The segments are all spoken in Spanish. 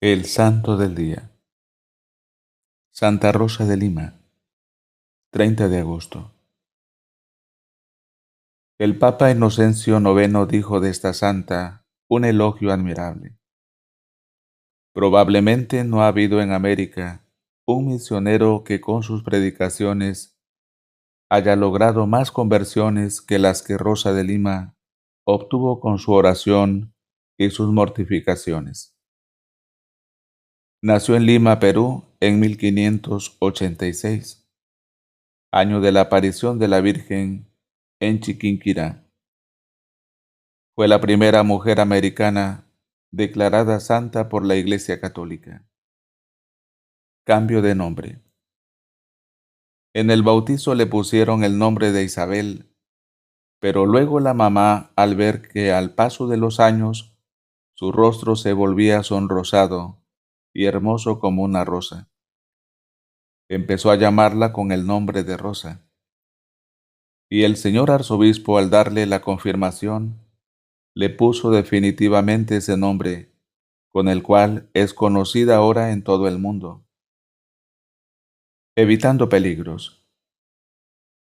El Santo del Día. Santa Rosa de Lima, 30 de agosto. El Papa Inocencio IX dijo de esta santa un elogio admirable. Probablemente no ha habido en América un misionero que con sus predicaciones haya logrado más conversiones que las que Rosa de Lima obtuvo con su oración y sus mortificaciones. Nació en Lima, Perú, en 1586. Año de la aparición de la Virgen en Chiquinquirá. Fue la primera mujer americana declarada santa por la Iglesia Católica. Cambio de nombre. En el bautizo le pusieron el nombre de Isabel, pero luego la mamá, al ver que al paso de los años su rostro se volvía sonrosado y hermoso como una rosa, empezó a llamarla con el nombre de Rosa. Y el señor arzobispo, al darle la confirmación, le puso definitivamente ese nombre, con el cual es conocida ahora en todo el mundo. Evitando peligros.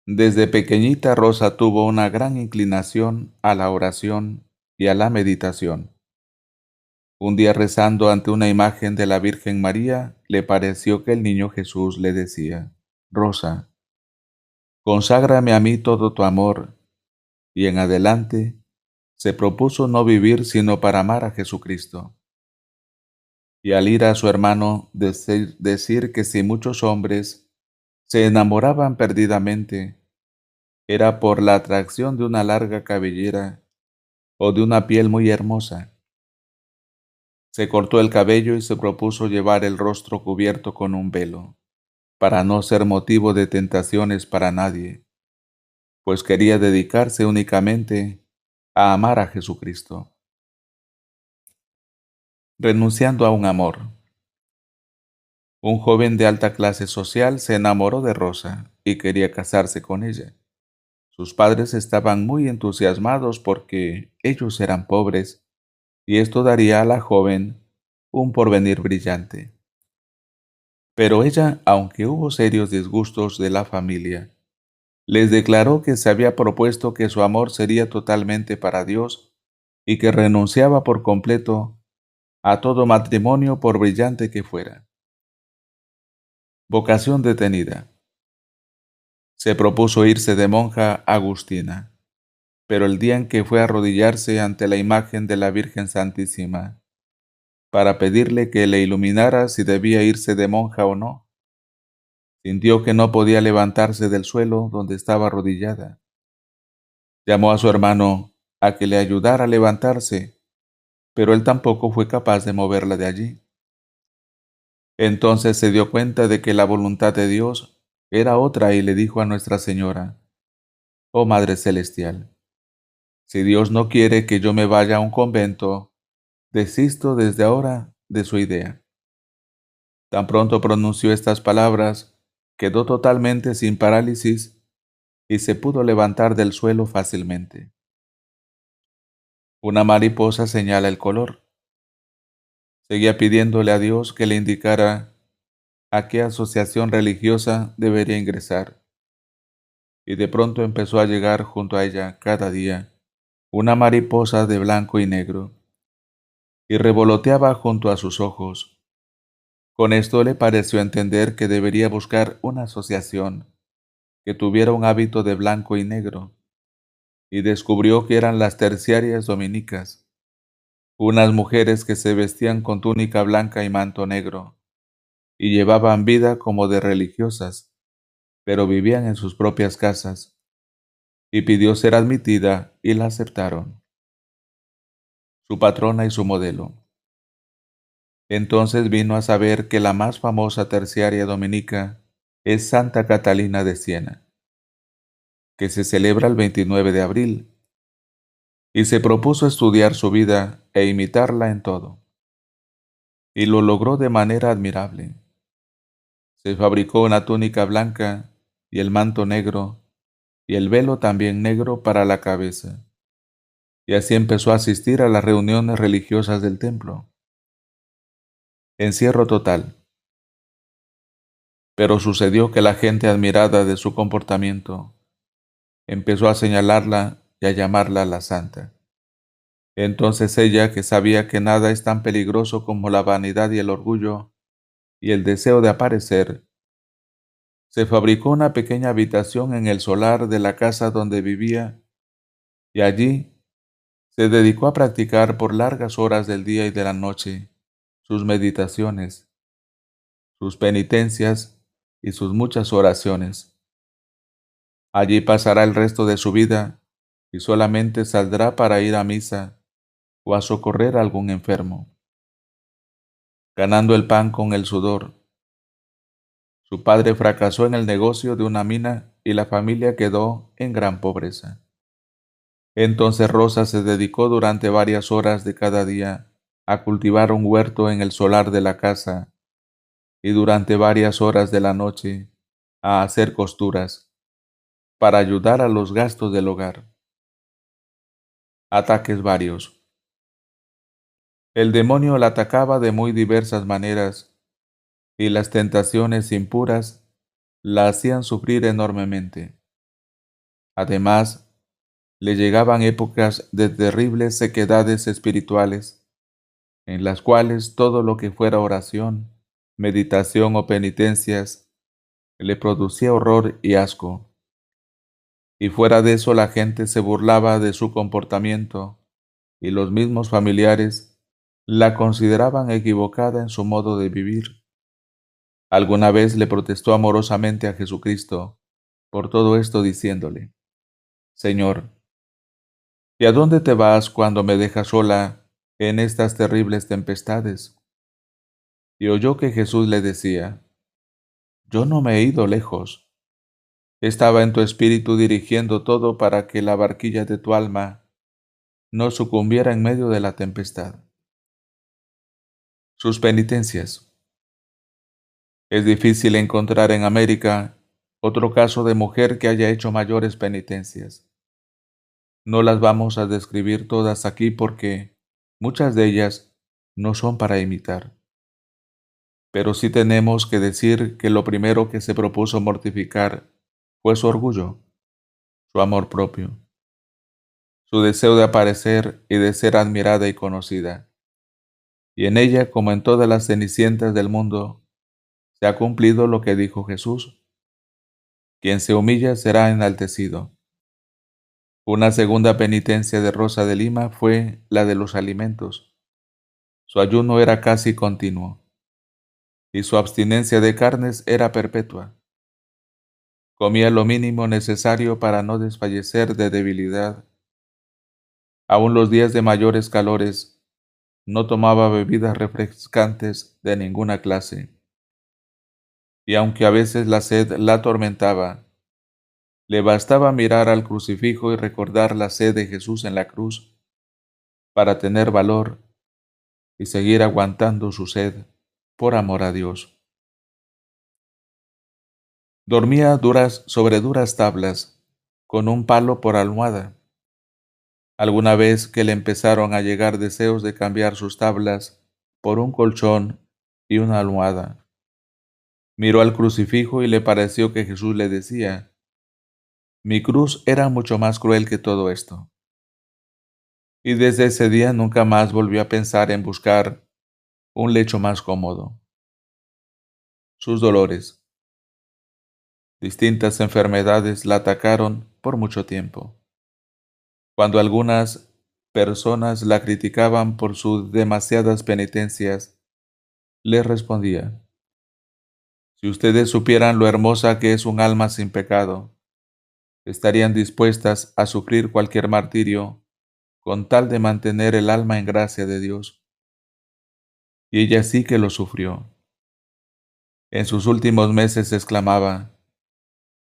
Desde pequeñita Rosa tuvo una gran inclinación a la oración y a la meditación. Un día, rezando ante una imagen de la Virgen María, le pareció que el niño Jesús le decía: Rosa, conságrame a mí todo tu amor, y en adelante se propuso no vivir sino para amar a Jesucristo. Y al ir a su hermano decir que si muchos hombres se enamoraban perdidamente, era por la atracción de una larga cabellera o de una piel muy hermosa. Se cortó el cabello y se propuso llevar el rostro cubierto con un velo, para no ser motivo de tentaciones para nadie, pues quería dedicarse únicamente a amar a Jesucristo. Renunciando a un amor. Un joven de alta clase social se enamoró de Rosa y quería casarse con ella. Sus padres estaban muy entusiasmados porque ellos eran pobres y esto daría a la joven un porvenir brillante. Pero ella, aunque hubo serios disgustos de la familia, les declaró que se había propuesto que su amor sería totalmente para Dios y que renunciaba por completo a todo matrimonio por brillante que fuera. Vocación detenida. Se propuso irse de monja agustina, pero el día en que fue a arrodillarse ante la imagen de la Virgen Santísima, para pedirle que le iluminara si debía irse de monja o no, sintió que no podía levantarse del suelo donde estaba arrodillada. Llamó a su hermano a que le ayudara a levantarse, pero él tampoco fue capaz de moverla de allí. Entonces se dio cuenta de que la voluntad de Dios era otra y le dijo a Nuestra Señora: Oh Madre Celestial, si Dios no quiere que yo me vaya a un convento, desisto desde ahora de su idea. Tan pronto pronunció estas palabras, quedó totalmente sin parálisis y se pudo levantar del suelo fácilmente. Una mariposa señala el color. Seguía pidiéndole a Dios que le indicara a qué asociación religiosa debería ingresar, y de pronto empezó a llegar junto a ella cada día una mariposa de blanco y negro, y revoloteaba junto a sus ojos. Con esto le pareció entender que debería buscar una asociación que tuviera un hábito de blanco y negro, y descubrió que eran las terciarias dominicas, unas mujeres que se vestían con túnica blanca y manto negro, y llevaban vida como de religiosas, pero vivían en sus propias casas, y pidió ser admitida y la aceptaron, su patrona y su modelo. Entonces vino a saber que la más famosa terciaria dominica es Santa Catalina de Siena, que se celebra el 29 de abril, y se propuso estudiar su vida e imitarla en todo, y lo logró de manera admirable. Se fabricó una túnica blanca y el manto negro, y el velo también negro para la cabeza, y así empezó a asistir a las reuniones religiosas del templo. encierro total. Pero sucedió que la gente admirada de su comportamiento empezó a señalarla y a llamarla la santa. Entonces ella, que sabía que nada es tan peligroso como la vanidad y el orgullo y el deseo de aparecer, se fabricó una pequeña habitación en el solar de la casa donde vivía y allí se dedicó a practicar por largas horas del día y de la noche sus meditaciones, sus penitencias y sus muchas oraciones. Allí pasará el resto de su vida y solamente saldrá para ir a misa o a socorrer a algún enfermo, ganando el pan con el sudor. Su padre fracasó en el negocio de una mina y la familia quedó en gran pobreza. Entonces Rosa se dedicó durante varias horas de cada día a cultivar un huerto en el solar de la casa y durante varias horas de la noche a hacer costuras para ayudar a los gastos del hogar. Ataques varios. El demonio la atacaba de muy diversas maneras y las tentaciones impuras la hacían sufrir enormemente. Además, le llegaban épocas de terribles sequedades espirituales, en las cuales todo lo que fuera oración, meditación o penitencias le producía horror y asco. Y fuera de eso la gente se burlaba de su comportamiento y los mismos familiares la consideraban equivocada en su modo de vivir. Alguna vez le protestó amorosamente a Jesucristo por todo esto diciéndole: Señor, ¿y a dónde te vas cuando me dejas sola en estas terribles tempestades? Y oyó que Jesús le decía: Yo no me he ido lejos. Estaba en tu espíritu dirigiendo todo para que la barquilla de tu alma no sucumbiera en medio de la tempestad. Sus penitencias. Es difícil encontrar en América otro caso de mujer que haya hecho mayores penitencias. No las vamos a describir todas aquí porque muchas de ellas no son para imitar. Pero sí tenemos que decir que lo primero que se propuso mortificar fue su orgullo, su amor propio, su deseo de aparecer y de ser admirada y conocida. Y en ella, como en todas las cenicientas del mundo, se ha cumplido lo que dijo Jesús: quien se humilla será enaltecido. Una segunda penitencia de Rosa de Lima fue la de los alimentos. Su ayuno era casi continuo, y su abstinencia de carnes era perpetua. Comía lo mínimo necesario para no desfallecer de debilidad. Aun los días de mayores calores, no tomaba bebidas refrescantes de ninguna clase. Y aunque a veces la sed la atormentaba, le bastaba mirar al crucifijo y recordar la sed de Jesús en la cruz para tener valor y seguir aguantando su sed por amor a Dios. Dormía sobre duras tablas, con un palo por almohada. Alguna vez que le empezaron a llegar deseos de cambiar sus tablas por un colchón y una almohada, miró al crucifijo y le pareció que Jesús le decía: mi cruz era mucho más cruel que todo esto. Y desde ese día nunca más volvió a pensar en buscar un lecho más cómodo. Sus dolores. Distintas enfermedades la atacaron por mucho tiempo. Cuando algunas personas la criticaban por sus demasiadas penitencias, les respondía: si ustedes supieran lo hermosa que es un alma sin pecado, estarían dispuestas a sufrir cualquier martirio con tal de mantener el alma en gracia de Dios. Y ella sí que lo sufrió. En sus últimos meses exclamaba: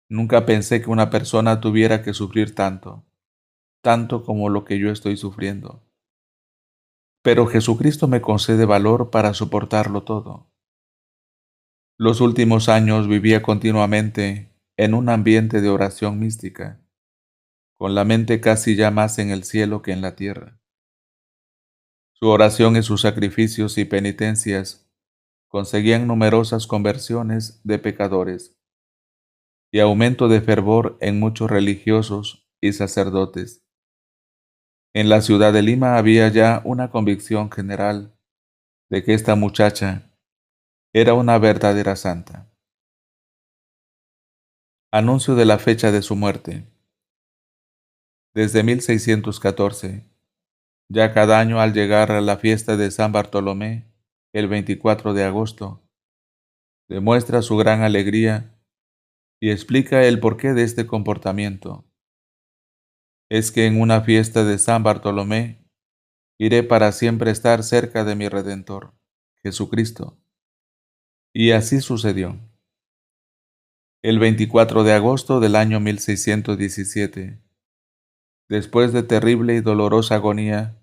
nunca pensé que una persona tuviera que sufrir tanto, tanto como lo que yo estoy sufriendo. Pero Jesucristo me concede valor para soportarlo todo. Los últimos años vivía continuamente en un ambiente de oración mística, con la mente casi ya más en el cielo que en la tierra. Su oración y sus sacrificios y penitencias conseguían numerosas conversiones de pecadores y aumento de fervor en muchos religiosos y sacerdotes. En la ciudad de Lima había ya una convicción general de que esta muchacha era una verdadera santa. Anuncio de la fecha de su muerte. Desde 1614, ya cada año al llegar a la fiesta de San Bartolomé, el 24 de agosto, demuestra su gran alegría y explica el porqué de este comportamiento. Es que en una fiesta de San Bartolomé iré para siempre estar cerca de mi Redentor, Jesucristo. Y así sucedió. El 24 de agosto del año 1617, después de terrible y dolorosa agonía,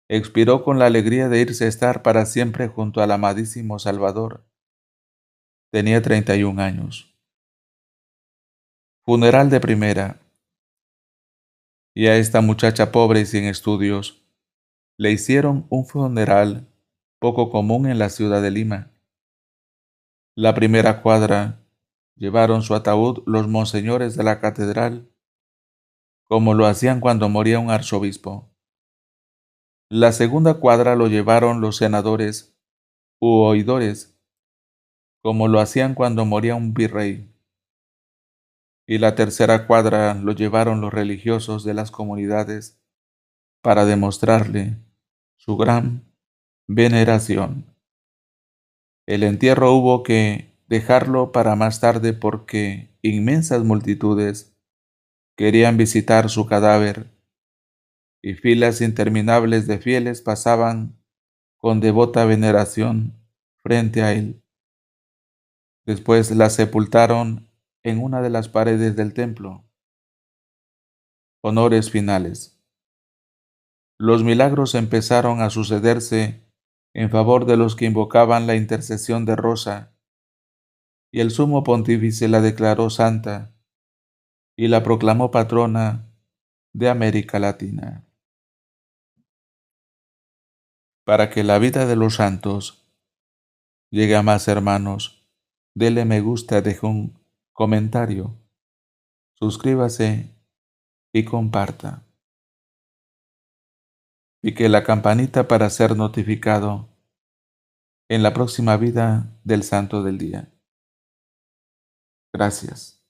expiró con la alegría de irse a estar para siempre junto al amadísimo Salvador. Tenía 31 años. Funeral de primera. Y a esta muchacha pobre y sin estudios, le hicieron un funeral poco común en la ciudad de Lima. La primera cuadra llevaron su ataúd los monseñores de la catedral, como lo hacían cuando moría un arzobispo. La segunda cuadra lo llevaron los senadores u oidores, como lo hacían cuando moría un virrey. Y la tercera cuadra lo llevaron los religiosos de las comunidades para demostrarle su gran veneración. El entierro hubo que dejarlo para más tarde porque inmensas multitudes querían visitar su cadáver y filas interminables de fieles pasaban con devota veneración frente a él. Después la sepultaron en una de las paredes del templo. Honores finales. Los milagros empezaron a sucederse en favor de los que invocaban la intercesión de Rosa, y el sumo pontífice la declaró santa y la proclamó patrona de América Latina. Para que la vida de los santos llegue a más hermanos, dele me gusta, deje un comentario, suscríbase y comparta. Pique la campanita para ser notificado en la próxima vida del santo del día. Gracias.